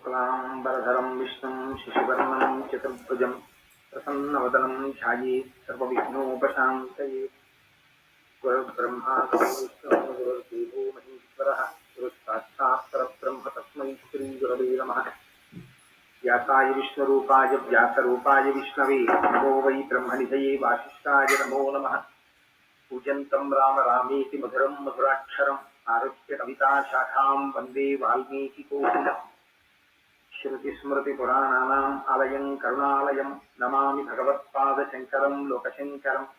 शुक्लांबरधरं विष्णुं शशिवर्णं चतुर्भुजं प्रसन्नवदनं ध्यायेत् सर्वविघ्नोपशान्तये। गुरुर्ब्रह्मा गुरुर्विष्णुः गुरुर्देवो महेश्वरः गुरुसाक्षात् परब्रह्म तस्मै श्रीगुरवे नमः। व्यासाय विष्णुरूपाय व्यासरूपाय विष्णवे नमो वै ब्रह्मनिधये वासिष्ठाय नमो नमः। पूजन्तं राम रामेति मधुरं मधुराक्षरम् आरुह्य कविताशाखां वन्दे वाल्मीकिकोकिलम्। श्रुतिस्मृतिपुराणानाम् आलयं करुणालयं नमामि भगवत्पादशङ्करं लोकशङ्करम्।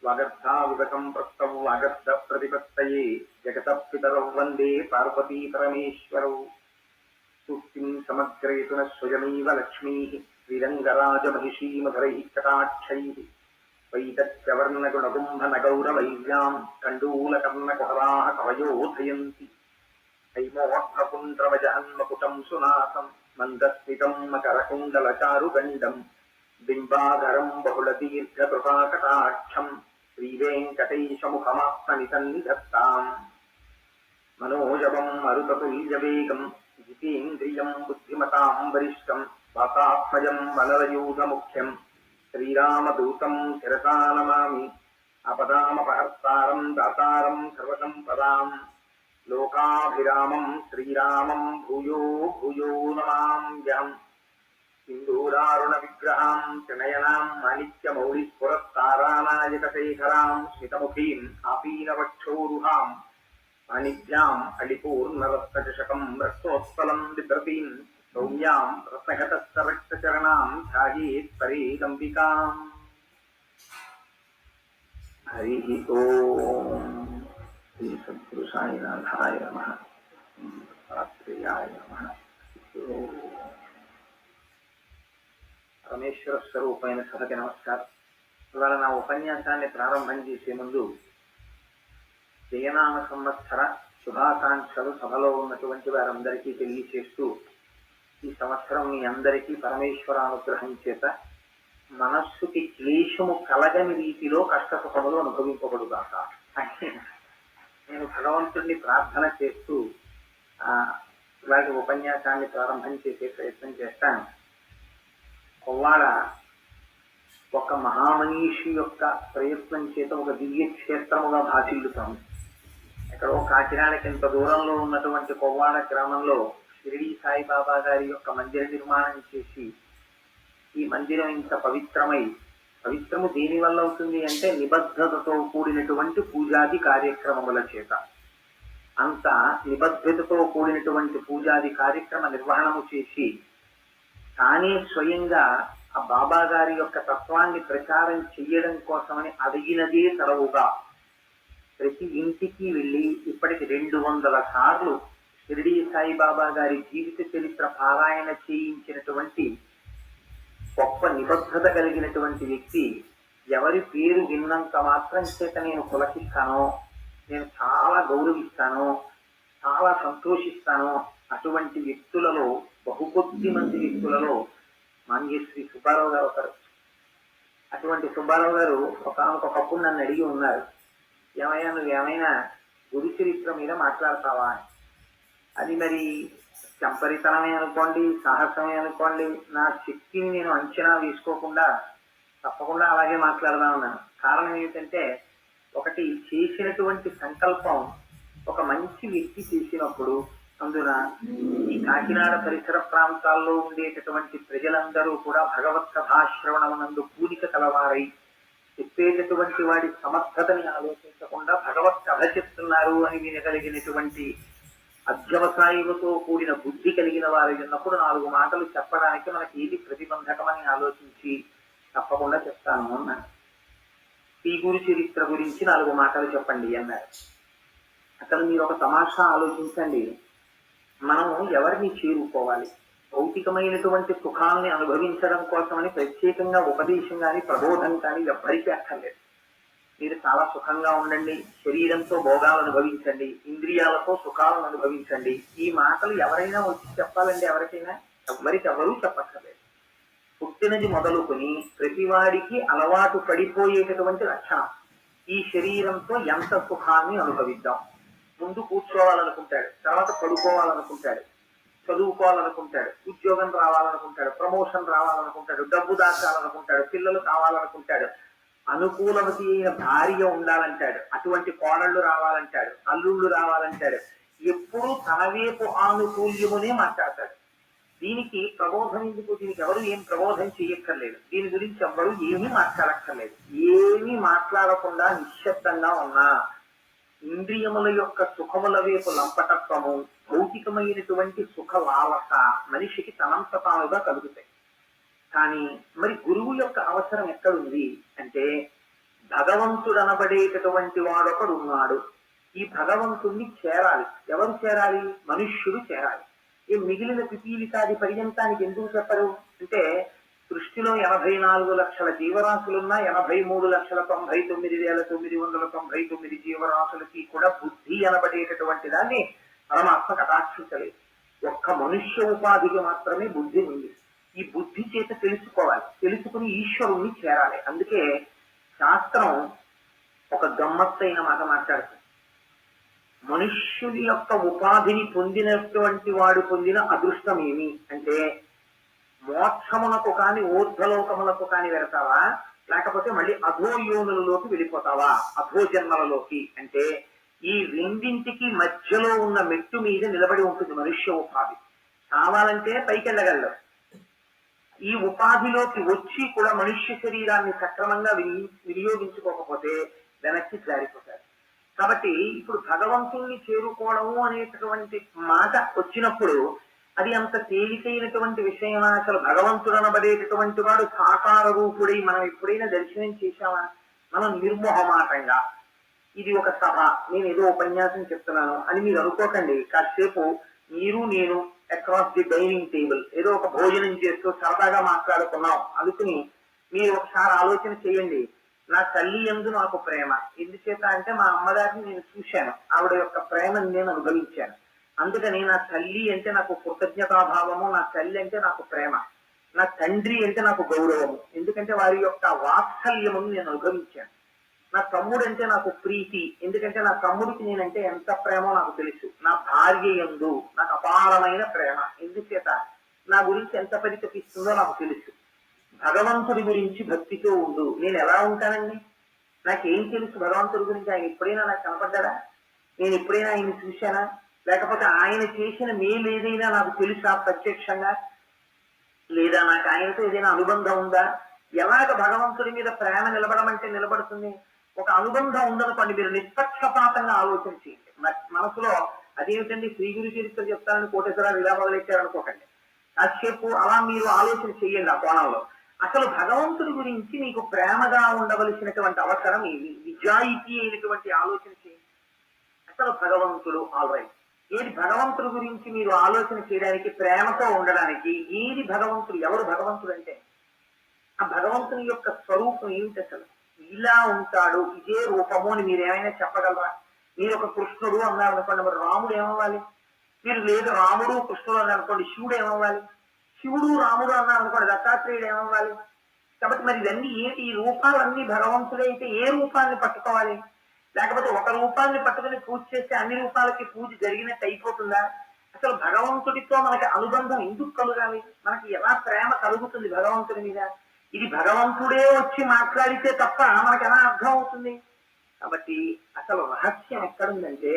वागर्धाविवकं प्रस्तौ वागर्धप्रतिपत्तये जगतः पितरौ वन्दे पार्वतीपरमेश्वरौ। सूक्तिं समग्रयतु नः स्वयमेव लक्ष्मीः श्रीरङ्गराजमहिषी मधुरैः कटाक्षैः। वैदग्ध्यवर्णगुणकुम्भनगौरवैर्याम् कण्डूलकर्णकुहराः कवयोधयन्ति। हैमोऽर्धपुण्ड्रवजहन्मकुटं सुनासं मन्दस्मितं मकरकुण्डलचारुगण्डं बिम्बाधरं बहुलदीर्घकृपाकटाक्षं श्रीवेङ्कटेशमुखमात्मनिसन्निधत्ताम्। मनोजवं मरुततुल्यवेगं जितेन्द्रियं बुद्धिमतां वरिष्ठं वातात्मजं वनरयूथमुख्यं श्रीरामदूतं शिरसा नमामि। आपदामपहर्तारं दातारं सर्वसम्पदां लोकाभिरामं श्रीरामं भूयो भूयो नमाम्यहम्। सिन्दूरारुणविग्रहां त्रिनयनां माणिक्यमौलिस्फुरत्तारानायकशेखरां स्मितमुखीं आपीनवक्षोरुहां वाणिज्याम् अलिपूर्णरत्नचषकं रक्तोत्पलं बिभ्रतीं सौम्यां रत्नघटस्थरक्तचरणां ध्यायेत् परेदम्बिकाम्। हरिः ओम्। श्री सद्गुरु साईनाथाय नमः। दत्तात्रेयाय नमः। పరమేశ్వర స్వరూపమైన సభకి నమస్కారం. ఇవాళ నా ఉపన్యాసాన్ని ప్రారంభం చేసే ముందు జయనామ సంవత్సర శుభాకాంక్షలు సభలో ఉన్నటువంటి వారందరికీ తెలియచేస్తూ, ఈ సంవత్సరం మీ అందరికీ పరమేశ్వరానుగ్రహం చేత మనస్సుకి క్లేశము కలగని రీతిలో కష్టసుఖములు అనుభవింపబడుగాక అని నేను భగవంతుడిని ప్రార్థన చేస్తూ ఇలాంటి ఉపన్యాసాన్ని ప్రారంభం చేసే ప్రయత్నం చేస్తాను. కొవ్వాడ ఒక మహామనీషి యొక్క ప్రయత్నం చేత ఒక దివ్య క్షేత్రముగా భాసిల్లుతాము. ఎక్కడో కాకినాడకి ఇంత దూరంలో ఉన్నటువంటి కొవ్వాడ గ్రామంలో షిరిడీ సాయిబాబా గారి యొక్క మందిర నిర్మాణం చేసి, ఈ మందిరం ఇంత పవిత్రము దేని వల్ల అవుతుంది అంటే నిబద్ధతతో కూడినటువంటి పూజాది కార్యక్రమముల చేత. అంత నిబద్ధతతో కూడినటువంటి పూజాది కార్యక్రమ నిర్వహణము చేసి తానే స్వయంగా ఆ బాబా గారి యొక్క తత్వాన్ని ప్రచారం చెయ్యడం కోసమని అడిగినదే తరవుగా ప్రతి ఇంటికి వెళ్ళి ఇప్పటికి 200 సార్లు షిరిడీ సాయిబాబా గారి జీవిత చరిత్ర పారాయణ చేయించినటువంటి గొప్ప నిబద్ధత కలిగినటువంటి వ్యక్తి. ఎవరి పేరు విన్నంత మాత్రం చేత నేను పులకిస్తానో, నేను చాలా గౌరవిస్తానో, చాలా సంతోషిస్తానో అటువంటి వ్యక్తులలో, బహుకొద్ది మంది వ్యక్తులలో మాన్యశ్రీ సుబ్బారావు గారు ఒకరు. అటువంటి సుబ్బారావు గారు ఒకప్పుడు నన్ను అడిగి ఉన్నారు, ఏమైనా నువ్వేమైనా గురు చరిత్ర మీద మాట్లాడతావా అని. అది మరి చంపరితనమే అనుకోండి, సాహసమే అనుకోండి, నా శక్తిని నేను అంచనా వేసుకోకుండా తప్పకుండా అలాగే మాట్లాడదామన్నాను. కారణం ఏమిటంటే, ఒకటి చేసినటువంటి సంకల్పం ఒక మంచి వ్యక్తి చేసినప్పుడు, అందున ఈ కాకినాడ పరిసర ప్రాంతాల్లో ఉండేటటువంటి ప్రజలందరూ కూడా భగవత్ కథాశ్రవణమునందు పూనిక కలవారై చెప్పేటటువంటి వాడి సమర్థతని ఆలోచించకుండా భగవత్ కథ చెప్తున్నారు అని వినగలిగినటువంటి అధ్యవసాయముతో కూడిన బుద్ధి కలిగిన వారు ఉన్నప్పుడు 4 మాటలు చెప్పడానికి మనకి ఏది ప్రతిబంధకమని ఆలోచించి తప్పకుండా చెప్తాను అన్నాను. ఈ గురు చరిత్ర గురించి 4 మాటలు చెప్పండి అన్నారు. అక్కడ మీరు ఒక తమాషా ఆలోచించండి. మనం ఎవరిని చేరుకోవాలి? భౌతికమైనటువంటి సుఖాన్ని అనుభవించడం కోసమని ప్రత్యేకంగా ఉపదేశం కానీ ప్రబోధం కానీ ఎవ్వరికీ అక్కర్లేదు. మీరు చాలా సుఖంగా ఉండండి, శరీరంతో భోగాలు అనుభవించండి, ఇంద్రియాలతో సుఖాలను అనుభవించండి, ఈ మాటలు ఎవరైనా వచ్చి చెప్పాలండి? ఎవరికైనా? ఎవరూ చెప్పక్కర్లేదు. పుట్టినది మొదలుకొని ప్రతివాడికి అలవాటు పడిపోయేటటువంటి లక్షణం. ఈ శరీరంతో ఎంత సుఖాన్ని అనుభవిద్దాం. ముందు కూర్చోవాలనుకుంటాడు, తర్వాత పడుకోవాలనుకుంటాడు, చదువుకోవాలనుకుంటాడు, ఉద్యోగం రావాలనుకుంటాడు, ప్రమోషన్ రావాలనుకుంటాడు, డబ్బు దాచాలనుకుంటాడు, పిల్లలు కావాలనుకుంటాడు, అనుకూలవతి అయిన భార్య ఉండాలంటాడు, అటువంటి కోడళ్ళు రావాలంటాడు, అల్లుళ్ళు రావాలంటాడు. ఎప్పుడూ తన వైపు ఆనుకూల్యమునే మాట్లాడతాడు. దీనికి ప్రబోధం ఎందుకు? దీనికి ఎవరు ఏం ప్రబోధం చేయక్కర్లేదు. దీని గురించి ఎవ్వరు ఏమీ మాట్లాడక్కర్లేదు. ఏమీ మాట్లాడకుండా నిశ్శబ్దంగా ఉన్నా ఇంద్రియముల యొక్క సుఖముల వైపు లంపటత్వము, భౌతికమైనటువంటి సుఖ లాలస మనిషికి తనంత తానుగా కలుగుతాయి. కానీ మరి గురువు యొక్క అవసరం ఎక్కడుంది అంటే, భగవంతుడు అనబడేటటువంటి వాడొకడు ఉన్నాడు. ఈ భగవంతుణ్ణి చేరాలి. ఎవరు చేరాలి? మనుష్యుడు చేరాలి. ఈ మిగిలిన పిపీలికాది పర్యంతానికి ఎందుకు చెప్పరు అంటే, సృష్టిలో 84 లక్షల జీవరాశులున్నా 83,99,999 జీవరాశులకి కూడా బుద్ధి అనబడేటటువంటి దాన్ని పరమాత్మ కటాక్షించలేదు. ఒక్క మనుష్య ఉపాధికి మాత్రమే బుద్ధి ఉంది. ఈ బుద్ధి చేత తెలుసుకోవాలి, తెలుసుకుని ఈశ్వరుణ్ణి చేరాలి. అందుకే శాస్త్రం ఒక గమ్మత్తైన మాట మాట్లాడుతుంది. మనుష్యుని యొక్క ఉపాధిని పొందినటువంటి వాడు పొందిన అదృష్టం ఏమి అంటే, మోక్షమునకు కాని ఊర్ధ్వలోకములకు కాని వెళతావా, లేకపోతే మళ్ళీ అధోయోనులలోకి వెళ్ళిపోతావా, అధో జన్మలలోకి అంటే, ఈ రెండింటికి మధ్యలో ఉన్న మెట్టు మీద నిలబడి ఉంటుంది మనుష్య ఉపాధి. కావాలంటే పైకి వెళ్ళగలరు. ఈ ఉపాధిలోకి వచ్చి కూడా మనుష్య శరీరాన్ని సక్రమంగా వినియోగించుకోకపోతే వెనక్కి జారిపోతారు. కాబట్టి ఇప్పుడు భగవంతుణ్ణి చేరుకోవడము అనేటటువంటి మాట వచ్చినప్పుడు అది అంత తేలికైనటువంటి విషయమా? అసలు భగవంతుడు అనబడేటటువంటి వాడు సాకార రూపుడై మనం ఎప్పుడైనా దర్శనం చేశామా? మనం నిర్మోహమాటంగా ఇది ఒక సభ, నేను ఏదో ఉపన్యాసం చెప్తున్నాను అని మీరు అనుకోకండి. కాసేపు మీరు నేను అక్రాస్ ది డైనింగ్ టేబుల్ ఏదో ఒక భోజనం చేస్తూ సరదాగా మాట్లాడుకున్నాం అనుకుని మీరు ఒకసారి ఆలోచన చేయండి. నా తల్లి యందు నాకు ప్రేమ ఎందుచేత అంటే, మా అమ్మగారిని నేను చూశాను, ఆవిడ యొక్క ప్రేమను నేను అనుభవించాను. అందుకని నా తల్లి అంటే నాకు కృతజ్ఞతాభావము, నా తల్లి అంటే నాకు ప్రేమ, నా తండ్రి అంటే నాకు గౌరవము, ఎందుకంటే వారి యొక్క వాత్సల్యమును నేను అనుభవించాను. నా తమ్ముడు అంటే నాకు ప్రీతి, ఎందుకంటే నా తమ్ముడికి నేనంటే ఎంత ప్రేమో నాకు తెలుసు. నా భార్య యందు నాకు అపారమైన ప్రేమ, ఎందుచేత నా గురించి ఎంత పరితపిస్తుందో నాకు తెలుసు. భగవంతుడి గురించి భక్తితో ఉండు. నేను ఎలా ఉంటానండి? నాకేం తెలుసు భగవంతుడి గురించి? ఆయన ఎప్పుడైనా నాకు కనపడ్డా? నేను ఎప్పుడైనా ఆయన్ని చూశానా? లేకపోతే ఆయన చేసిన మేలు ఏదైనా నాకు తెలుసా ప్రత్యక్షంగా? లేదా నాకు ఆయనతో ఏదైనా అనుబంధం ఉందా? ఎలాగ భగవంతుడి మీద ప్రేమ నిలబడమంటే నిలబడుతుంది? ఒక అనుబంధం ఉందనుకోండి, మీరు నిష్పక్షపాతంగా ఆలోచన చేయండి. మనసులో అదేమిటండి శ్రీ గురు చరిత్ర చెప్తానని కోటేశ్వరరావు ఇలా మొదలెట్టారనుకోకండి. కాసేపు అలా మీరు ఆలోచన చేయండి. ఆ కోణంలో అసలు భగవంతుడి గురించి మీకు ప్రేమగా ఉండవలసినటువంటి అవసరం ఏది? నిజాయితీ అయినటువంటి ఆలోచన చేయండి. అసలు భగవంతుడు ఆల్రైట్ ఏది? భగవంతుడి గురించి మీరు ఆలోచన చేయడానికి, ప్రేమతో ఉండడానికి ఏది భగవంతుడు? ఎవరు భగవంతుడు అంటే? ఆ భగవంతుని యొక్క స్వరూపం ఏమిటి? అసలు ఇలా ఉంటాడు, ఇదే రూపము అని మీరు ఏమైనా చెప్పగలరా? మీరు ఒక కృష్ణుడు అన్నారు అనుకోండి, మరి రాముడు ఏమవ్వాలి? మీరు లేదు రాముడు కృష్ణుడు అన్నారు అనుకోండి, శివుడు ఏమవ్వాలి? శివుడు రాముడు అన్నారు అనుకోండి, దత్తాత్రేయుడు ఏమవ్వాలి? కాబట్టి మరి ఇవన్నీ ఏంటి? ఈ రూపాలన్నీ భగవంతుడే అయితే ఏ రూపాన్ని పట్టుకోవాలి? లేకపోతే ఒక రూపాన్ని పట్టుకుని పూజ చేస్తే అన్ని రూపాలకి పూజ జరిగినట్టు అయిపోతుందా? అసలు భగవంతుడితో మనకి అనుబంధం ఎందుకు కలగాలి? మనకి ఎలా ప్రేమ కలుగుతుంది భగవంతుడి మీద? ఇది భగవంతుడే వచ్చి మాట్లాడితే తప్ప మనకి ఎలా అర్థం అవుతుంది? కాబట్టి అసలు రహస్యం ఎక్కడుందంటే,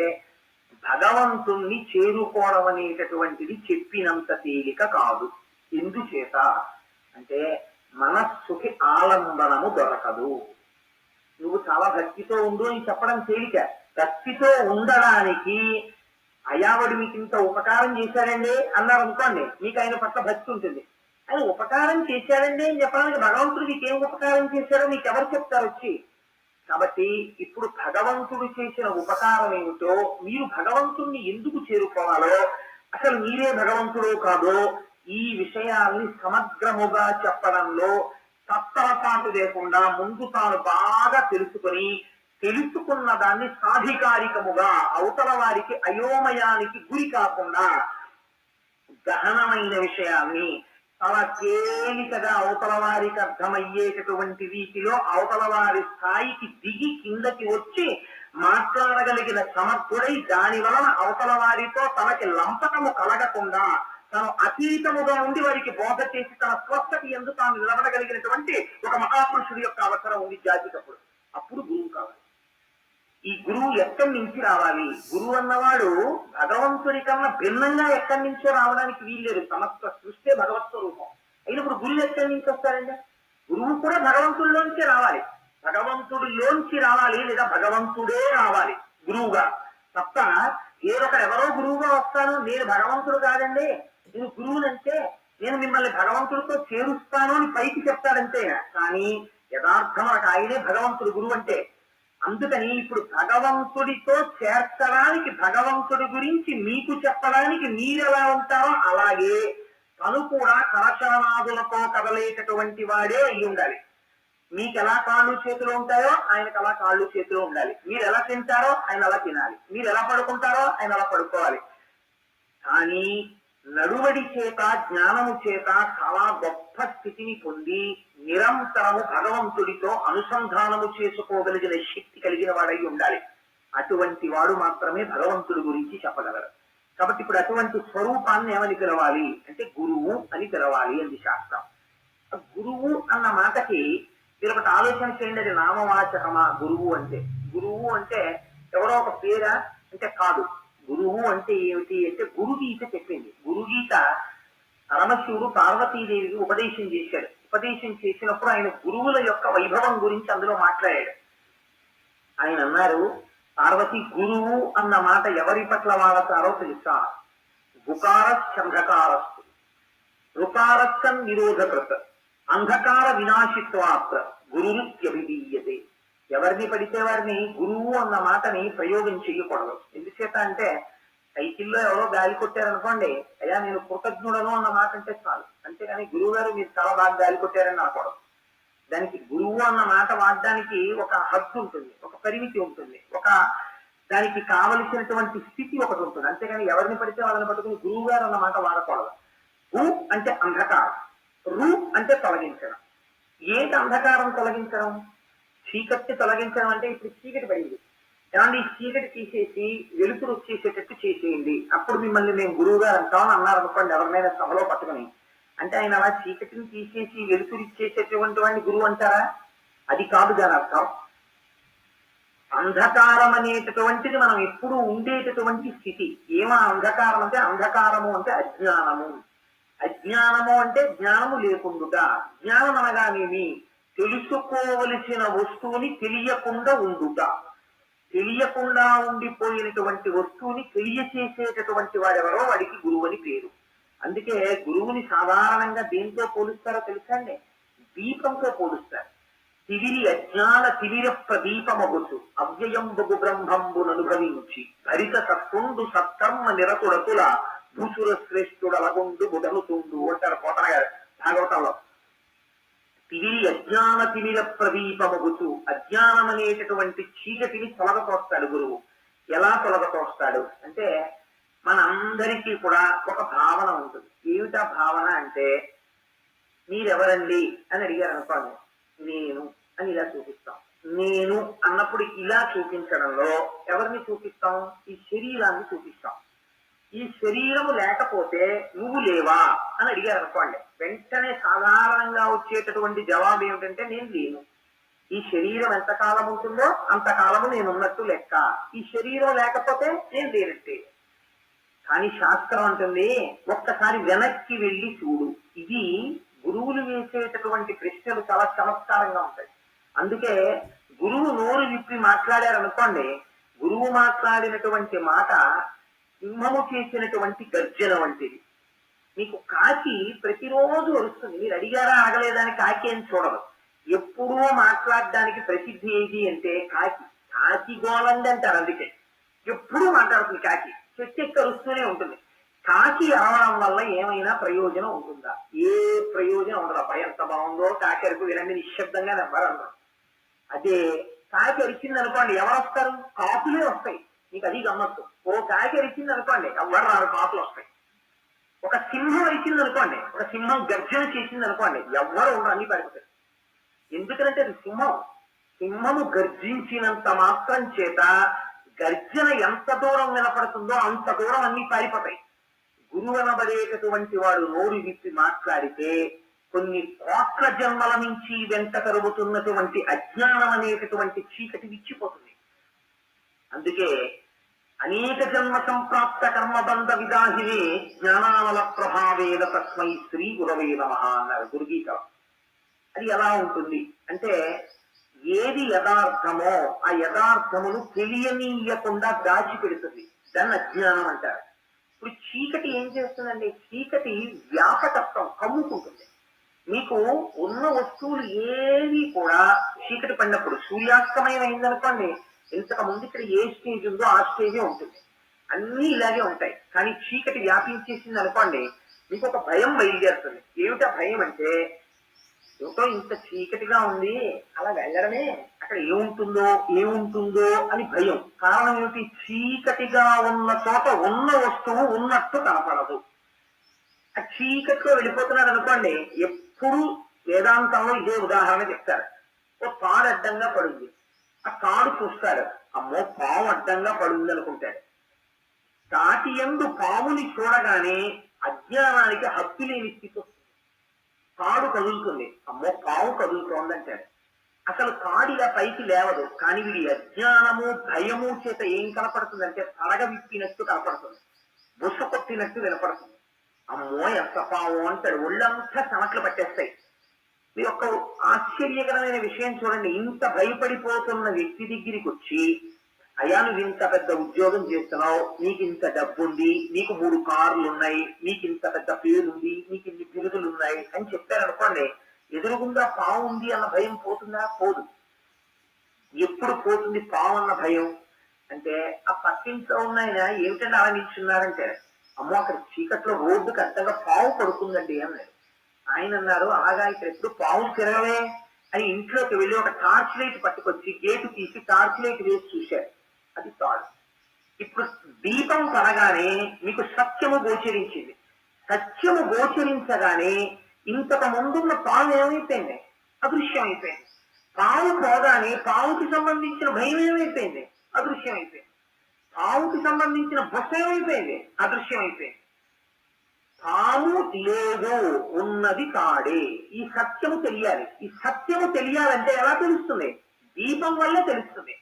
భగవంతుణ్ణి చేరుకోవడం అనేటటువంటిది చెప్పినంత తేలిక కాదు. ఎందుచేత అంటే, మనస్సుకి ఆలంబనము దొరకదు. నువ్వు చాలా భక్తితో ఉండు అని చెప్పడం తేలిక. భక్తితో ఉండడానికి అయావడి మీకు ఇంత ఉపకారం చేశాడండి అన్నారు అనుకోండి, మీకు ఆయన పట్ల భక్తి ఉంటుంది. ఆయన ఉపకారం చేశాడండి అని చెప్పడానికి భగవంతుడు మీకు ఏం ఉపకారం చేశాడో మీకు ఎవరు చెప్తారు వచ్చి? కాబట్టి ఇప్పుడు భగవంతుడు చేసిన ఉపకారం ఏమిటో, మీరు భగవంతుణ్ణి ఎందుకు చేరుకోవాలో, అసలు మీరే భగవంతుడో కాదో ఈ విషయాల్ని సమగ్రముగా చెప్పడంలో తత్తరపాటు లేకుండా ముందు తాను బాగా తెలుసుకున్న దాన్ని సాధికారికముగా అవతల వారికి అయోమయానికి గురి కాకుండా గహనమైన విషయాన్ని చాలా తేలికగా అవతల వారికి అర్థమయ్యేటటువంటి రీతిలో అవతల వారి స్థాయికి దిగి కిందకి వచ్చి మాట్లాడగలిగిన సమర్థుడై, దాని వలన అవతల వారితో తనకి లంపటము కలగకుండా తను అతీతముగా ఉండి వారికి బోధ చేసి తన స్వస్థకి ఎందుకు తాను నిలబడగలిగినటువంటి ఒక మహాపురుషుడి యొక్క అవసరం ఉంది జాతికప్పుడు. అప్పుడు గురువు కావాలి. ఈ గురువు ఎక్కడి నుంచి రావాలి? గురువు అన్నవాడు భగవంతుడి కన్నా భిన్నంగా ఎక్కడి నుంచో రావడానికి వీల్లేదు. సమస్త సృష్టి భగవత్ స్వరూపం అయినప్పుడు గురువు ఎక్కడి నుంచి వస్తారండి? గురువు కూడా భగవంతుడిలోంచి రావాలి. భగవంతుడిలోంచి రావాలి, లేదా భగవంతుడే రావాలి గురువుగా. తప్ప ఎవరో గురువుగా వస్తాను, నేను భగవంతుడు కాదండి, నేను గురువునంటే నేను మిమ్మల్ని భగవంతుడితో చేరుస్తాను అని పైకి చెప్తాడంతే. కానీ యథార్థం ఆయనే భగవంతుడు గురువు అంటే. అందుకని ఇప్పుడు భగవంతుడితో చేర్చడానికి, భగవంతుడి గురించి మీకు చెప్పడానికి మీరెలా ఉంటారో అలాగే తను కూడా కరచరణాదులతో కదలేటటువంటి వాడే అయి ఉండాలి. మీకు ఎలా కాళ్ళు చేతులు ఉంటాయో ఆయనకు అలా కాళ్ళు చేతులు ఉండాలి. మీరు ఎలా తింటారో ఆయన అలా తినాలి. మీరు ఎలా పడుకుంటారో ఆయన అలా పడుకోవాలి. కానీ నడువడి చేత, జ్ఞానము చేత చాలా గొప్ప స్థితిని పొంది నిరంతరము భగవంతుడితో అనుసంధానము చేసుకోగలిగిన శక్తి కలిగిన వాడై ఉండాలి. అటువంటి వాడు మాత్రమే భగవంతుడి గురించి చెప్పగలరు. కాబట్టి ఇప్పుడు అటువంటి స్వరూపాన్ని ఏమని పిలవాలి అంటే గురువు అని పిలవాలి అంది శాస్త్రం. గురువు అన్న మాటకి మీరు ఒకటి ఆలోచన చేయండి, అది నామవాచకమా గురువు అంటే? గురువు అంటే ఎవరో ఒక పేరా అంటే కాదు. గురువు అంటే ఏమిటి అంటే గురుగీత చెప్పింది. గురుగీత పరమశివుడు పార్వతీదేవికి ఉపదేశం చేశాడు. ఉపదేశం చేసినప్పుడు ఆయన గురువుల యొక్క వైభవం గురించి అందులో మాట్లాడాడు. ఆయన అన్నారు, పార్వతి గురువు అన్న మాట ఎవరి పట్ల వాడతారో తెలుసా? గుకారస్కంధకారస్తు రుకారస్కం నిరోధకృత అంధకార వినాశిత్వాత్ర గురురుత్యభిధీయతే. ఎవరిని పడితే వారిని గురువు అన్న మాటని ప్రయోగం చేయకూడదు. ఎందుచేత అంటే సైకిల్లో ఎవరో గాలి కొట్టారనుకోండి, అయ్యా నేను కృతజ్ఞుడను అన్న మాట అంటే చాలు. అంతేగాని గురువు గారు మీరు చాలా బాగా గాలి కొట్టారని అనకూడదు. దానికి గురువు అన్న మాట వాడడానికి ఒక హద్దు ఉంటుంది, ఒక పరిమితి ఉంటుంది, ఒక దానికి కావలసినటువంటి స్థితి ఒకటి ఉంటుంది. అంతేగాని ఎవరిని పడితే వాళ్ళని పట్టుకుని గురువు గారు అన్న మాట వాడకూడదు. రు అంటే అంధకారం, రు అంటే తొలగించడం. ఏంటి అంధకారం తొలగించడం? చీకటి తొలగించడం అంటే ఇప్పుడు చీకటి పడింది, ఏమంటే ఈ చీకటి తీసేసి వెలుతురు వచ్చేసేటట్టు చేసేయండి, అప్పుడు మిమ్మల్ని మేము గురువు గారు అంటామని అన్నారు అనుకోండి ఎవరినైనా సభలో పట్టుకుని. అంటే ఆయన అలా చీకటిని తీసేసి వెలుతురు ఇచ్చేసేటువంటి వాడిని గురువు అంటారా? అది కాదు దాని అర్థం. అంధకారం అనేటటువంటిది మనం ఎప్పుడు ఉండేటటువంటి స్థితి. ఏమా అంధకారం అంటే? అంధకారము అంటే అజ్ఞానము. అజ్ఞానము అంటే జ్ఞానము లేకుండుట. జ్ఞానం అనగానేమి? తెలుసుకోవలసిన వస్తువుని తెలియకుండా ఉండుట. తెలియకుండా ఉండిపోయినటువంటి వస్తువుని తెలియచేసేటటువంటి వాడెవరో వాడికి గురువు అని పేరు. అందుకే గురువుని సాధారణంగా దేంతో పోలుస్తారో తెలుసండి? దీపంతో పోలుస్తారు. తివిరి అజ్ఞాన తివిర ప్రదీపమగుసు అవ్యయం బగు బ్రహ్మంబును అనుభవించి హరిత సత్తుండు సత్కర్మ నిరతుడతుల భూసుర శ్రేష్ఠుడలగుండు బుధనుతుండు అంటారు పోతన గారు భాగవతంలో. తివిరి అజ్ఞాన తిమిర ప్రదీపమగుచు, అజ్ఞానం అనేటటువంటి చీకటిని తొలగతోస్తాడు గురువు. ఎలా తొలగతోస్తాడు అంటే మనందరికీ కూడా ఒక భావన ఉంటుంది. ఏమిటా భావన అంటే, మీరెవరండి అని అడిగారు అనుకోండి, నేను అని ఇలా చూపిస్తాం. నేను అన్నప్పుడు ఇలా చూపించడంలో ఎవరిని చూపిస్తాం? ఈ శరీరాన్ని చూపిస్తాం. ఈ శరీరము లేకపోతే నువ్వు లేవా అని అడిగారు అనుకోండి, వెంటనే సాధారణంగా వచ్చేటటువంటి జవాబు ఏమిటంటే నేను లేను. ఈ శరీరం ఎంతకాలం ఉంటుందో అంతకాలము నేనున్నట్టు లెక్క. ఈ శరీరం లేకపోతే నేను లేనట్టే. కానీ శాస్త్రం అంటుంది, ఒక్కసారి వెనక్కి వెళ్ళి చూడు. ఇది గురువులు వేసేటటువంటి ప్రశ్నలు చాలా చమత్కారంగా ఉంటాయి. అందుకే గురువు నోరు విప్పి మాట్లాడారనుకోండి, గురువు మాట్లాడినటువంటి మాట సింహము చేసినటువంటి గర్జన వంటిది. మీకు కాకి ప్రతిరోజు వస్తుంది, మీరు అడిగారా ఆగలేదని కాకి అని చూడదు. ఎప్పుడూ మాట్లాడడానికి ప్రసిద్ధి ఏది అంటే కాకి. కాకి గోలండి అంటారు. అందుకే ఎప్పుడూ మాట్లాడుతుంది కాకి, చెట్టు ఎక్కరుస్తూనే ఉంటుంది. కాకి రావడం వల్ల ఏమైనా ప్రయోజనం ఉంటుందా? ఏ ప్రయోజనం ఉండదు. అప్పుడు ఎంత బాగుందో కాకి అరుపు వినండి, నిశ్శబ్దంగా నెవ్వరు అన్నారు. అదే కాకి అరిచింది అనుకోండి, ఎవరు వస్తారు? కాకులే వస్తాయి. మీకు అది గమ్మత్తు. ఓ కాకి అరిచింది అనుకోండి, ఎవరు రారు, కాకులు వస్తాయి. ఒక సింహం అరిచింది అనుకోండి, ఒక సింహం గర్జన చేసింది అనుకోండి, ఎవ్వరు ఉండరు, అన్ని పడిపోతాయి. ఎందుకంటే అది సింహం. సింహము గర్జించినంత మాత్రం చేత గర్జన ఎంత దూరం వినపడుతుందో అంత దూరం అన్ని పారిపోతాయి. గురువు అనబడేటటువంటి వాడు నోరు విప్పి మాట్లాడితే కొన్ని కోట్ల జన్మల నుంచి వెంట కరుగుతున్నటువంటి అజ్ఞానం అనేటటువంటి చీకటి విచ్చిపోతుంది. అందుకే అనేక జన్మ సంప్రాప్త కర్మబంధ విదాహినే జ్ఞానామల ప్రభావేద తస్మై శ్రీ గురవే నమః అన్నారు గురుగీత. అది ఎలా ఉంటుంది అంటే, ఏది యథార్థమో ఆ యథార్థమును తెలియనీయకుండా దాచిపెడుతుంది, దాన్ని అజ్ఞానం అంటారు. ఇప్పుడు చీకటి ఏం చేస్తుందండి? చీకటి వ్యాపకత్వం కమ్ముకుంటుంది. మీకు ఉన్న వస్తువులు ఏవి కూడా చీకటి పడినప్పుడు, సూర్యాస్తమయం అయిందనుకోండి, ఇంతకు ముందు ఇక్కడ ఏ స్టేజ్ ఉందో ఆ స్టేజే ఉంటుంది, అన్ని ఇలాగే ఉంటాయి. కానీ చీకటి వ్యాపించేసింది అనుకోండి, మీకు ఒక భయం బయలుదేరుతుంది. ఏమిటా భయం అంటే, ఏమిటో ఇంత చీకటిగా ఉంది, అలా వెళ్ళడమే, అక్కడ ఏముంటుందో అని భయం. కారణం ఏమిటి? చీకటిగా ఉన్న చోట ఉన్న వస్తువు ఉన్నట్టు కనపడదు. ఆ చీకటిలో వెళ్ళిపోతున్నాడు అనుకోండి, ఎప్పుడు వేదాంతంలో ఇదే ఉదాహరణ చెప్తారు. ఓ తాడు అడ్డంగా పడుంది, ఆ తాడు చూస్తాడు, అమ్మో పాము అడ్డంగా పడుంది అనుకుంటాడు. తాటి యందు పాముని చూడగానే అజ్ఞానానికి హక్కు లేని స్థితి వస్తుంది. తాడు కదులుతుంది, అమ్మో పాము కదులుతోందంటాడు. అసలు తాడు ఇలా పైకి లేవదు, కానీ వీడి అజ్ఞానము భయము చేత ఏం కనపడుతుందంటే తరగ విప్పినట్టు కనపడుతుంది, బుస కొట్టినట్టు వినపడుతుంది. అమ్మో ఎంత పాము అంటాడు, ఒళ్ళంతా చెమట్లు పట్టేస్తాయి. మీ యొక్క ఆశ్చర్యకరమైన విషయం చూడండి, ఇంత భయపడిపోతున్న వ్యక్తి దగ్గరికి వచ్చి, అయ్యా నువ్వు ఇంత పెద్ద ఉద్యోగం చేస్తున్నావు, నీకు ఇంత డబ్బు ఉంది, నీకు 3 కార్లు ఉన్నాయి, నీకు ఇంత పెద్ద పేరుంది, నీకు ఇన్ని బిరుదులు ఉన్నాయి అని చెప్పారనుకోండి, ఎదురుగుండా పాము ఉంది అన్న భయం పోతుందా? పోదు. ఎప్పుడు పోతుంది పాము అన్న భయం అంటే, ఆ పక్కింట్లో ఉన్నాయన ఏమిటంటే అలా నిల్చున్నారంటే, అమ్మో అక్కడ చీకట్లో రోడ్డుకి అడ్డంగా పాము పడుతుందండి అన్నారు. ఆయన అన్నారు, అలాగా ఇక్కడ ఎప్పుడు పావులు తిరగవే అని ఇంట్లోకి వెళ్ళి ఒక టార్చ్ లైట్ పట్టుకొచ్చి గేటు తీసి టార్చ్ లైట్ వేసి చూశారు. అది తాడు. ఇప్పుడు దీపం పడగానే మీకు సత్యము గోచరించింది. సత్యము గోచరించగానే ఇంతకు ముందున్న పాము ఏమైపోయింది? అదృశ్యం అయిపోయింది. పాము పోగానే పావుకి సంబంధించిన భయం ఏమైపోయింది? అదృశ్యం అయిపోయింది. పావుకి సంబంధించిన బొస ఏమైపోయింది? అదృశ్యం అయిపోయింది. పాము లేదు, ఉన్నది తాడే. ఈ సత్యము తెలియాలి. ఈ సత్యము తెలియాలంటే ఎలా తెలుస్తుంది? దీపం వల్ల తెలుస్తుంది.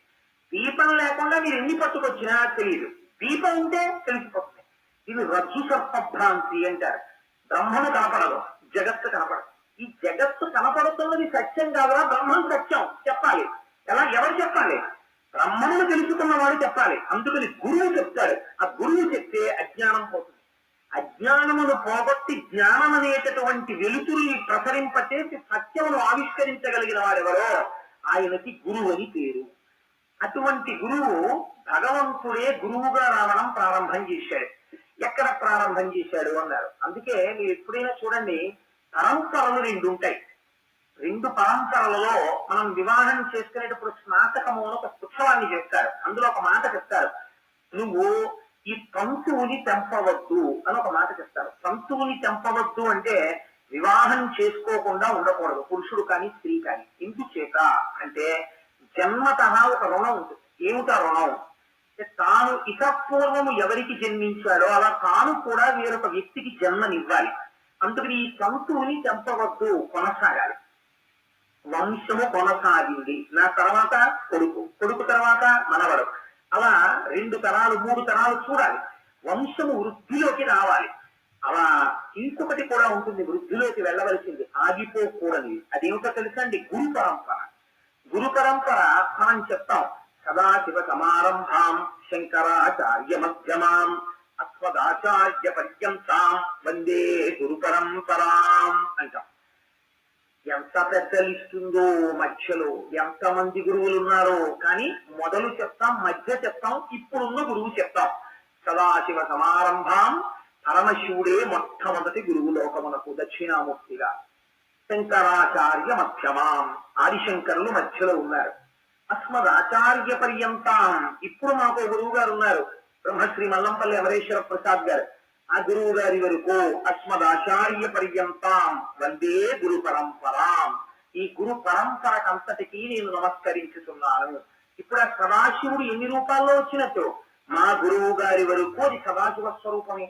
దీపం లేకుండా మీరు ఎన్ని పట్టుకొచ్చినా తెలియదు, దీపం ఉంటే తెలిసిపోతుంది. ఇది రజ్జు సర్పభ్రాంతి అంటారు. బ్రహ్మను కనపడదు, జగత్తు కనపడదు. ఈ జగత్తు కనపడుతున్నది సత్యం కాదురా, బ్రహ్మం సత్యం చెప్పాలి. ఎవరు చెప్పాలి? బ్రహ్మను తెలుసుకున్న వాడు చెప్పాలి. అందుకని గురువు చెప్తాడు. ఆ గురువు చెప్తే అజ్ఞానం పోతుంది. అజ్ఞానమును పోగొట్టి జ్ఞానం అనేటటువంటి వెలుతురుని ప్రసరింపచేసి సత్యమును ఆవిష్కరించగలిగిన వారెవరో ఆయనకి గురువు అని పేరు. అటువంటి గురువు భగవంతుడే గురువుగా రావడం ప్రారంభం చేశాడు. ఎక్కడ ప్రారంభం చేశాడు అన్నారు. అందుకే మీరు ఎప్పుడైనా చూడండి, పరంపరలు 2 ఉంటాయి. 2 పరంపరలలో మనం వివాహం చేసుకునేటప్పుడు స్నాతకము అని ఒక ఉత్సవాన్ని చేస్తారు. అందులో ఒక మాట చెప్తారు, నువ్వు ఈ పంతువుని తెంపవద్దు అని ఒక మాట చెప్తారు. పంతువుని తెంపవద్దు అంటే వివాహం చేసుకోకుండా ఉండకూడదు, పురుషుడు కానీ స్త్రీ కానీ. ఎందుచేత అంటే జన్మత ఒక రుణం ఉంటుంది. ఏమిటా రుణం? తాను ఇతపూర్వము ఎవరికి జన్మించాడో అలా తాను కూడా వేరొక వ్యక్తికి జన్మనివ్వాలి. అందుకని ఈ పంతువుని తెంపవద్దు, కొనసాగాలి. వంశము కొనసాగింది, నా తర్వాత కొడుకు తర్వాత మనవడు, అలా 2 తరాలు 3 తరాలు చూడాలి. వంశము వృద్ధిలోకి రావాలి. అలా ఇంకొకటి కూడా ఉంటుంది, వృద్ధిలోకి వెళ్ళవలసింది, ఆగిపోకూడదు. అదేమిటో తెలుసండి? గురు పరంపర. గురు పరంపర మనం చెప్తాం, సదాశివ సమారంభాం శంకరాచార్య మధ్యమాం అస్మదాచార్య పర్యంతాం వందే గురు పరంపరాం అంటాం. ఎంత పెద్ద లిస్ట్ ఉందో మధ్యలో, ఎంతమంది గురువులు ఉన్నారో, కానీ మొదలు చెప్తాం, మధ్య చెప్తాం, ఇప్పుడున్న గురువు చెప్తాం. సదాశివ సమారంభాం, పరమశివుడే మొట్టమొదటి గురువు లోకమునకు దక్షిణామూర్తిగా. శంకరాచార్య మధ్యమాం, ఆదిశంకరులు మధ్యలో ఉన్నారు. అస్మదాచార్య పర్యంతాం, ఇప్పుడు మాకు గురువు గారు ఉన్నారు, బ్రహ్మశ్రీ మల్లంపల్లి అమరేశ్వర ప్రసాద్ గారు. ఆ గురువు గారి వరకు అస్మదాచార్య పర్యంతాం వందే గురు పరంపరాం. ఈ గురు పరంపరకంతటికీ నేను నమస్కరించుతున్నాను. ఇప్పుడు ఆ సదాశివుడు ఎన్ని రూపాల్లో వచ్చినట్టు, మా గురువు గారి వరకు అది సదాశివ స్వరూపమే.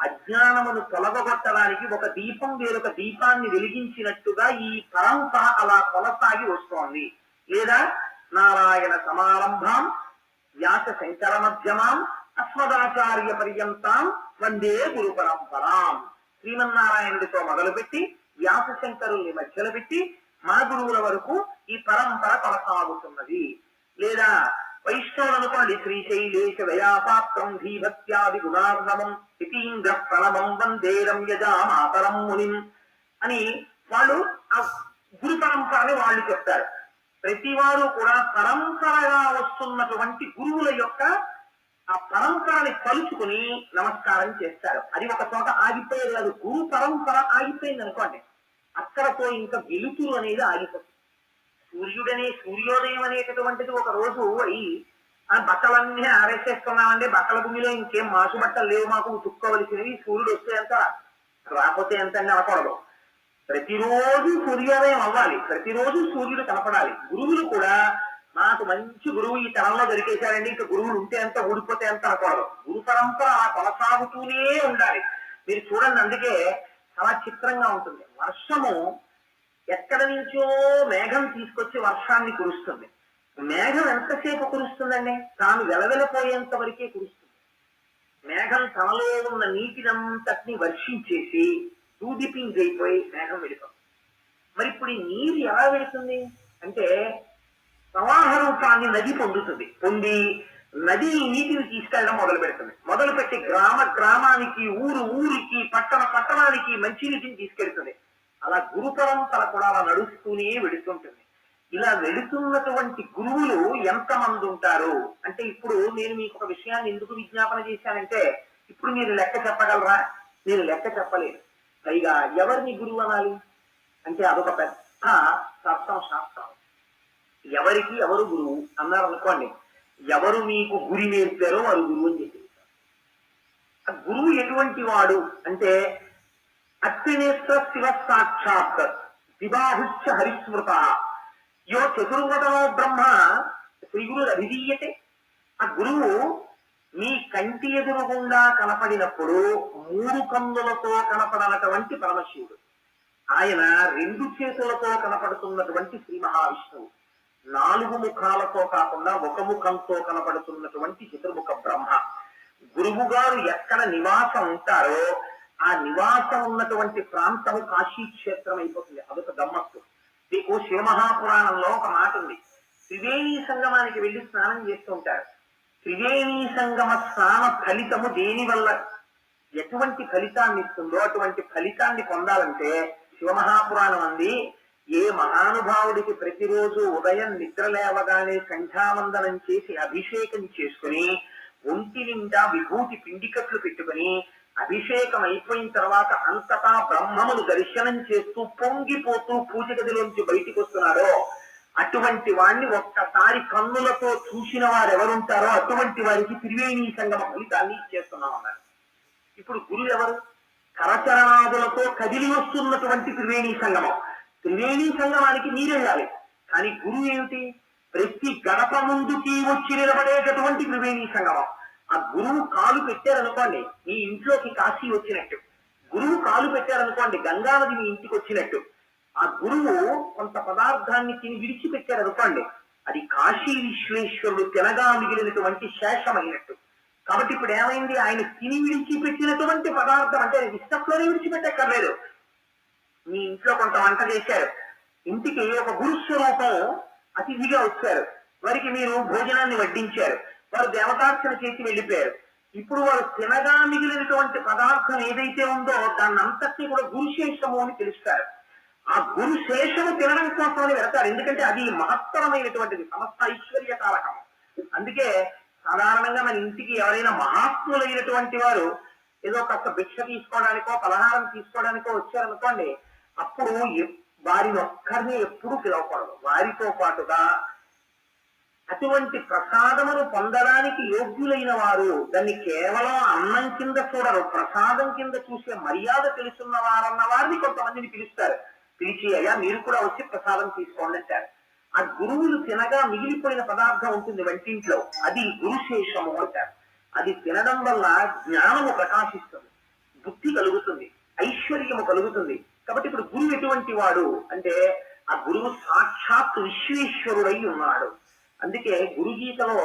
అజ్ఞానమును తొలగొట్టడానికి ఒక దీపం వేరొక దీపాన్ని వెలిగించినట్టుగా ఈ పరంపర అలా కొనసాగి వస్తోంది. లేదా నారాయణ సమారంభం వ్యాస శంకర మధ్యమాం అస్మదాచార్య పర్యంతం వందే గురు పరంపరాం. శ్రీమన్నారాయణుడితో మొదలుపెట్టి వ్యాస శంకరుల్ని మధ్యలో పెట్టి మా గురువుల వరకు ఈ పరంపర కొనసాగుతున్నది. లేదా వైష్ణవులు అనుకోండి, శ్రీశైలేశ దయాపాత్రం ధీభక్త్యాది గుణార్ణవం యతీంద్ర ప్రణవం వందే రమ్యజా మాతరం మునిం అని వాళ్ళు ఆ గురు పరంపరని వాళ్ళు చెప్తారు. ప్రతి వారు కూడా పరంపరగా వస్తున్నటువంటి గురువుల యొక్క ఆ పరంపరని కలుసుకుని నమస్కారం చేస్తారు. అది ఒక చోట ఆగిపోయేది కాదు. గురు పరంపర ఆగిపోయింది అనుకోండి, అక్కడతో ఇంకా వెలుతురు అనేది ఆగిపోతుంది. సూర్యోదయం అనేటటువంటిది ఒక రోజు అయి ఆ బట్టలన్నీ ఆరేసేస్తున్నామండి, బట్టల భూమిలో ఇంకేం మాసు బట్టలు లేవు, మాకు ఉతుక్కోవలసినవి, సూర్యుడు వస్తే ఎంత రాకపోతే ఎంత అని అనకూడదు. ప్రతిరోజు సూర్యోదయం అవ్వాలి, ప్రతిరోజు సూర్యుడు కనపడాలి. గురువులు కూడా నాకు మంచి గురువు ఈ తరంలో దొరికేశారండి, ఇంకా గురువులు ఉంటే ఎంత ఊడిపోతే ఎంత అనకూడదు. గురు పరంపర కొనసాగుతూనే ఉండాలి. మీరు చూడండి, అందుకే చాలా చిత్రంగా ఉంటుంది. వర్షము ఎక్కడ నుంచో మేఘం తీసుకొచ్చి వర్షాన్ని కురుస్తుంది. మేఘం ఎంతసేపు కురుస్తుందండి? తాను వెలవెలపోయేంత వరకే కురుస్తుంది. మేఘం తనలో ఉన్న నీటినంతటిని వర్షించేసి దూదిపింగ్ అయిపోయి మేఘం వెళ్ళిపోతుంది. మరి ఇప్పుడు ఈ నీరు ఎలా వెళుతుంది అంటే ప్రవాహ రూపాన్ని నది పొందుతుంది. పొంది నది నీటిని తీసుకెళ్ళడం మొదలు పెడుతుంది. మొదలుపెట్టి గ్రామానికి, ఊరికి, పట్టణానికి మంచినీటిని తీసుకెళ్తుంది. అలా గురు పరంపర కూడా అలా నడుస్తూనే వెళుతుంటుంది. ఇలా వెళుతున్నటువంటి గురువులు ఎంతమంది ఉంటారు అంటే, ఇప్పుడు నేను మీకు ఒక విషయాన్ని ఎందుకు విజ్ఞాపన చేశానంటే, ఇప్పుడు మీరు లెక్క చెప్పగలరా? మీరు లెక్క చెప్పలేరు. పైగా ఎవరిని గురువు అనాలి అంటే అదొక పెద్ద శాస్త్రం. ఎవరికి ఎవరు గురువు అన్నారు అనుకోండి, ఎవరు మీకు గురి నేర్పారో వారు గురువు అని చెప్పి. ఆ గురువు ఎటువంటి వాడు అంటే అత్రినేత్ర శివ సాక్షాత్ విబాహుశ్చ హరిస్మృత యో చతుర్వదనో బ్రహ్మ శ్రీ గురు అభిధీయతే. ఆ గురువు మీ కంటి ఎదురుగుండా కనపడినప్పుడు 3 కన్నులతో కనపడనటువంటి పరమశివుడు, ఆయన 2 చేతులతో కనపడుతున్నటువంటి శ్రీ మహావిష్ణువు, 4 ముఖాలతో కాకుండా 1 ముఖంతో కనపడుతున్నటువంటి చతుర్ముఖ బ్రహ్మ. గురువు గారు ఎక్కడ నివాసం ఉంటారో ఆ నివాసం ఉన్నటువంటి ప్రాంతము కాశీ క్షేత్రం అయిపోతుంది. అదొక గమ్మత్తు. మీకు శివమహాపురాణంలో ఒక మాట ఉంది. త్రివేణీ సంగమానికి వెళ్లి స్నానం చేస్తూ ఉంటారు. త్రివేణీ సంగమ స్నాన ఫలితము దేని వల్ల ఎటువంటి ఫలితాన్ని ఇస్తుందో అటువంటి ఫలితాన్ని పొందాలంటే శివమహాపురాణం అంది, ఏ మహానుభావుడికి ప్రతిరోజు ఉదయం నిద్ర లేవగానే సంధ్యావందనం చేసి అభిషేకం చేసుకుని ఒంటి నిండా విభూతి పిండికట్లు పెట్టుకుని అభిషేకం అయిపోయిన తర్వాత అంతటా బ్రహ్మమును దర్శనం చేస్తూ పొంగిపోతూ పూజ గదిలోంచి బయటికి వస్తున్నారో అటువంటి వాడిని ఒక్కసారి కన్నులతో చూసిన వారు ఎవరుంటారో అటువంటి వారికి త్రివేణీ సంగమ ఫలితాన్ని ఇచ్చేస్తున్నామన్నారు. ఇప్పుడు గురువు ఎవరు? కరచరణాదులతో కదిలి వస్తున్నటువంటి త్రివేణీ సంగమం. త్రివేణీ సంగమానికి మీరెళ్ళాలి. కానీ గురువు ఏమిటి? ప్రతి గడప ముందుకి వచ్చి నిలబడేటటువంటి త్రివేణీ సంగమం. ఆ గురువు కాలు పెట్టారనుకోండి మీ ఇంట్లోకి కాశీ వచ్చినట్టు, గురువు కాలు పెట్టారనుకోండి గంగానది మీ ఇంటికి వచ్చినట్టు. ఆ గురువు కొంత పదార్థాన్ని తిని విడిచిపెట్టారనుకోండి అది కాశీ విశ్వేశ్వరుడు తినగా మిగిలినటువంటి శేషమైనట్టు. కాబట్టి ఇప్పుడు ఏమైంది? ఆయన తిని విడిచిపెట్టినటువంటి పదార్థం అంటే విస్తట్లోనే విడిచిపెట్టక్కర్లేదు. మీ ఇంట్లో కొంత వంట చేశారు, ఇంటికి ఒక గురుస్వరూపం అతిథిగా వచ్చారు, వారికి మీరు భోజనాన్ని వడ్డించారు, వారు దేవతార్చన చేసి వెళ్ళిపోయారు. ఇప్పుడు వారు తినగా మిగిలినటువంటి పదార్థం ఏదైతే ఉందో దాన్ని అంతటి కూడా గురుశేషము అని పిలుస్తారు. ఆ గురుశేషము తినడం కోసమని వెళతారు, ఎందుకంటే అది మహత్తరమైనటువంటిది, సమస్త ఐశ్వర్య కారకం. అందుకే సాధారణంగా మన ఇంటికి ఎవరైనా మహాత్ములైనటువంటి వారు ఏదో కాస్త భిక్ష తీసుకోవడానికో పలహారం తీసుకోవడానికో వచ్చారనుకోండి, అప్పుడు వారిని ఒక్కరిని ఎప్పుడూ పిలవకూడదు. వారితో పాటుగా అటువంటి ప్రసాదమును పొందడానికి యోగ్యులైన వారు దాన్ని కేవలం అన్నం కింద చూడరు, ప్రసాదం కింద చూసే మర్యాద తెలుసున్న వారన్న వారిని కొంతమందిని పిలుస్తారు. పిలిచి అయ్యా మీరు కూడా వచ్చి ప్రసాదం తీసుకోండి అంటారు. ఆ గురువులు తినగా మిగిలిపోయిన పదార్థం ఉంటుంది వంటింట్లో, అది గురుశేషము అంటారు. అది తినడం వల్ల జ్ఞానము ప్రకాశిస్తుంది. బుద్ధి కలుగుతుంది, ఐశ్వర్యము కలుగుతుంది. కాబట్టి ఇప్పుడు గురువు ఎటువంటి వాడు అంటే ఆ గురువు సాక్షాత్ విశ్వేశ్వరుడై ఉన్నాడు. అందుకే గురుగీతలో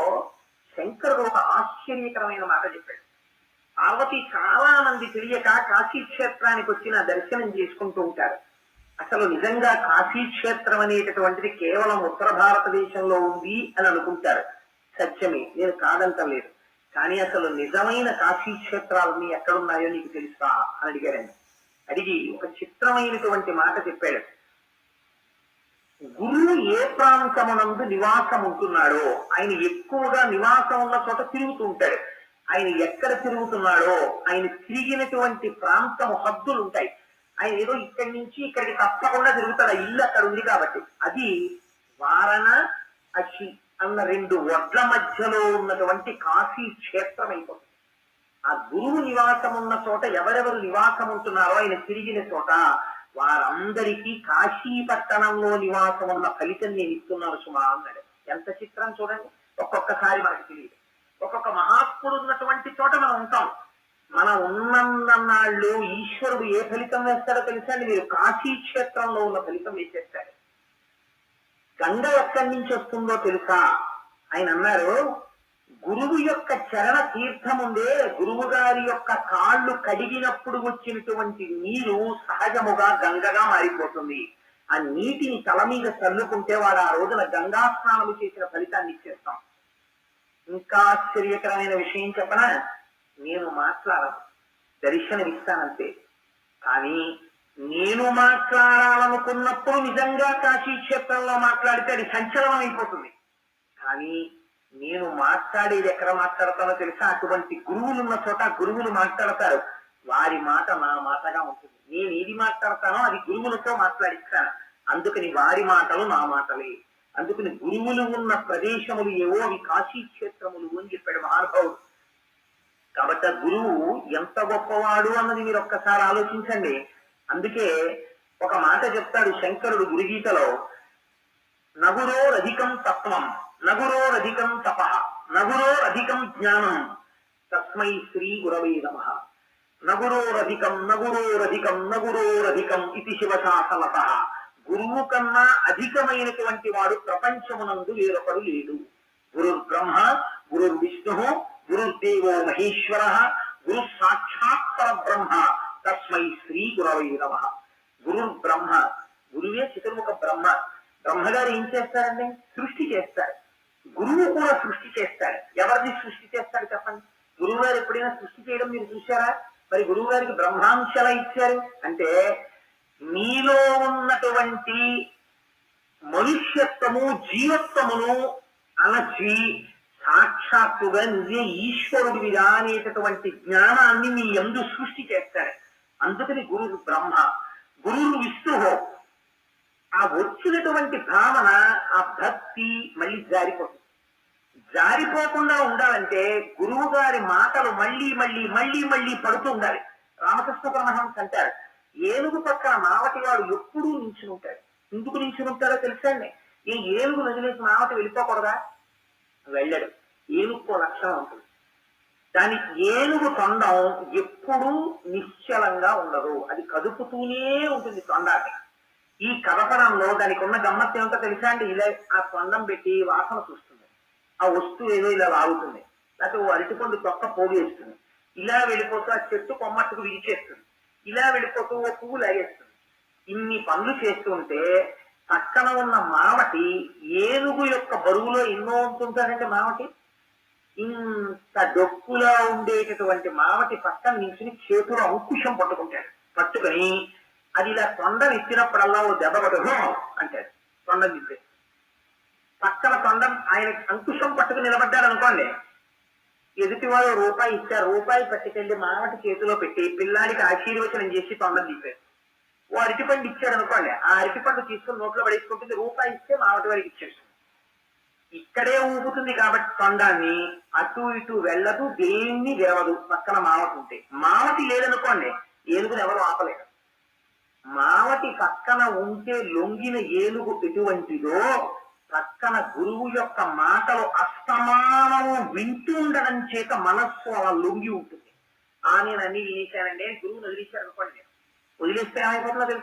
శంకరుడు ఒక ఆశ్చర్యకరమైన మాట చెప్పాడు. పార్వతి చాలా మంది తెలియక కాశీ క్షేత్రానికి వచ్చిన దర్శనం చేసుకుంటూ ఉంటారు. అసలు నిజంగా కాశీ క్షేత్రం అనేటటువంటిది కేవలం ఉత్తర భారతదేశంలో ఉంది అని అనుకుంటారు. సత్యమే, నేను కాదంటలేదు. కానీ అసలు నిజమైన కాశీ క్షేత్రాలన్నీ ఎక్కడున్నాయో నీకు తెలుసా అని అడిగారండి. అడిగి ఒక చిత్రమైనటువంటి మాట చెప్పాడు. గురువు ఏ ప్రాంతమునందు నివాసం ఉంటున్నాడో ఆయన ఎక్కువగా నివాసం ఉన్న చోట తిరుగుతూ ఉంటాడు. ఆయన ఎక్కడ తిరుగుతున్నాడో ఆయన తిరిగినటువంటి ప్రాంతము హద్దులు ఉంటాయి. ఆయన ఏదో ఇక్కడి నుంచి ఇక్కడికి తప్పకుండా తిరుగుతాడు, ఆ ఇల్లు అక్కడ ఉంది కాబట్టి. అది వారణాసి అన్న 2 వడ్ల మధ్యలో ఉన్నటువంటి కాశీ క్షేత్రం అయిపోతుంది. ఆ గురువు నివాసం ఉన్న చోట ఎవరెవరు నివాసం ఉంటున్నారో ఆయన తిరిగిన చోట వారందరికీ కాశీ పట్టణంలో నివాసం ఉన్న ఫలితం నేను ఇస్తున్నాను సుమా అన్నాడు. ఎంత చిత్రం చూడండి. ఒక్కొక్కసారి మనకు తెలియదు. ఒక్కొక్క మహాత్ముడు ఉన్నటువంటి చోట మనం ఉంటాం. మనం ఉన్నన్నాళ్ళు ఈశ్వరుడు ఏ ఫలితం వేస్తాడో తెలుసా అండి? మీరు కాశీ క్షేత్రంలో ఉన్న ఫలితం వేసేస్తాడు. గంగ ఎక్కడి నుంచి వస్తుందో తెలుసా? ఆయన అన్నారు, గురువు యొక్క చరణ తీర్థం ఉందే, గురువు గారి యొక్క కాళ్ళు కడిగినప్పుడు వచ్చినటువంటి నీరు సహజముగా గంగగా మారిపోతుంది. ఆ నీటిని తల మీద చల్లుకుంటే వాడు ఆ రోజున గంగా స్నానము చేసిన ఫలితాన్ని ఇచ్చేస్తాం. ఇంకా ఆశ్చర్యకరమైన విషయం చెప్పనా? నేను మాట్లాడను, దర్శనమిస్తానంతే. కానీ నేను మాట్లాడాలనుకున్నప్పుడు నిజంగా కాశీ క్షేత్రంలో మాట్లాడితే అది సంచలనం అయిపోతుంది. కానీ నేను మాట్లాడేది ఎక్కడ మాట్లాడతానో తెలుసా? అటువంటి గురువులు ఉన్న చోట గురువులు మాట్లాడతారు. వారి మాట నా మాటగా ఉంటుంది. నేను ఏది మాట్లాడతానో అది గురువులతో మాట్లాడిస్తాను. అందుకని వారి మాటలు నా మాటలే. అందుకని గురువులు ఉన్న ప్రదేశములు ఏవో అవి కాశీ క్షేత్రములు అని చెప్పాడు మహానుభావుడు. కాబట్టి ఆ గురువు ఎంత గొప్పవాడు అన్నది మీరు ఒక్కసారి ఆలోచించండి. అందుకే ఒక మాట చెప్తాడు శంకరుడు గురుగీతలో, నగురోరధికం తత్వం, నగురోరధికం తప, నగురోరధికం జ్ఞానం, తస్మై శ్రీ గురవే నమః. నగురోరధికం నగురోరధికం నగురోరధికం ఇది శివశాసనత. గురువు కన్నా అధికమైనటువంటి వాడు ప్రపంచమునందు వేరొకడు లేడు. గురుర్ బ్రహ్మ, గురుర్ విష్ణు, గురుర్దేవో మహేశ్వర, గురు సాక్షాత్ పరబ్రహ్మ, తస్మై శ్రీ గురవే నమః. గురుర్ బ్రహ్మ, గురువే చతుర్ముఖ బ్రహ్మ. బ్రహ్మగారు ఏం చేస్తారండి? సృష్టి చేస్తారు. గురువు కూడా సృష్టి చేస్తాడు. ఎవరిని సృష్టి చేస్తాడు చెప్పండి? గురువు గారు ఎప్పుడైనా సృష్టి చేయడం మీరు చూశారా? మరి గురువు గారికి బ్రహ్మాంశాలా ఇచ్చారు అంటే, మీలో ఉన్నటువంటి మనుష్యత్వము జీవత్వమును అణచి సాక్షాత్తుగా నువ్వే ఈశ్వరుడివిగా అనేటటువంటి జ్ఞానాన్ని నీ యందు సృష్టి చేస్తాడు. అందుకని గురువు బ్రహ్మ, గురువు విష్ణు. ఆ వచ్చినటువంటి భావన, ఆ భక్తి మళ్ళీ జారిపోతుంది. జారిపోకుండా ఉండాలంటే గురువు గారి మాటలు మళ్ళీ మళ్ళీ మళ్ళీ మళ్ళీ పడుతూ ఉండాలి. రామకృష్ణ పరమహంస అంటారు, ఏనుగు పక్కన మావటి వాడు ఎప్పుడూ నించుని ఉంటాడు. ఎందుకు నించుని ఉంటాడో తెలుసండి? ఈ ఏనుగు నదిలోకి మావటి వెళ్ళిపోకూడదా? వెళ్ళడు. ఏనుగుకో లక్షణం ఉంటుంది. దాని ఏనుగు తొండం ఎప్పుడూ నిశ్చలంగా ఉండదు, అది కదుపుతూనే ఉంటుంది తొండాన్ని. ఈ కదపడంలో దానికి ఉన్న గమ్మత్తు ఏమిటో తెలుసా అండి? ఇలా ఆ తొండం పెట్టి వాసన చూస్తుంది, ఆ వస్తువు ఏదో ఇలా లాగుతుంది, లేకపోతే ఓ అరటిపండు తొక్క పోగేస్తుంది, ఇలా వెళ్ళిపోతూ ఆ చెట్టు కొమ్మట్టుకు విరిచేస్తుంది, ఇలా వెళ్ళిపోతూ ఓ పువ్వు లాగేస్తుంది. ఇన్ని పనులు చేస్తుంటే పక్కన ఉన్న మావటి ఏనుగు యొక్క బరువులో ఎన్నో ఉంటుంటాడంటే మావటి ఇంత డొక్కులా ఉండేటటువంటి మావటి పక్కన నిల్చుని చేతులు అంకుశం పట్టుకుంటాడు. పట్టుకుని అది ఇలా తొండం ఇచ్చినప్పుడల్లా ఓ దెబ్బ పట్టుకు అంటాడు. తొండం తిప్పే పక్కన తొండం ఆయన అంకుశం పట్టుకుని నిలబడ్డాడు అనుకోండి, ఎదుటివాడు రూపాయి ఇచ్చారు, రూపాయి పట్టుకెళ్లి మావటి చేతిలో పెట్టి పిల్లాడికి ఆశీర్వచనం చేసి తొండం తిప్పారు. ఓ అరటిపండు ఇచ్చాడు అనుకోండి, ఆ అరటిపండు తీసుకుని నోట్లో పడేసుకుంటుంది, రూపాయి ఇస్తే మావటి వాడికి ఇచ్చేస్తుంది. ఇక్కడే ఊపుతుంది కాబట్టి తొండాన్ని అటు ఇటు వెళ్ళదు, దేన్ని విరవదు. పక్కన మావటి ఉంటే, మావటి లేదనుకోండి ఏనుగుని ఎవరు ఆపలేరు. మావటి పక్కన ఉంటే లొంగిన ఏనుగు ఎటువంటిదో, పక్కన గురువు యొక్క మాటలు అస్తమానము వింటూ ఉండడం చేత మనస్సు అలా లొంగి ఉంటుంది. నేను అన్ని వినేశానండి అని గురువుని వదిలేశారు అనుకోండి. నేను వదిలేస్తే ఏమైపోతుందో తెలుసు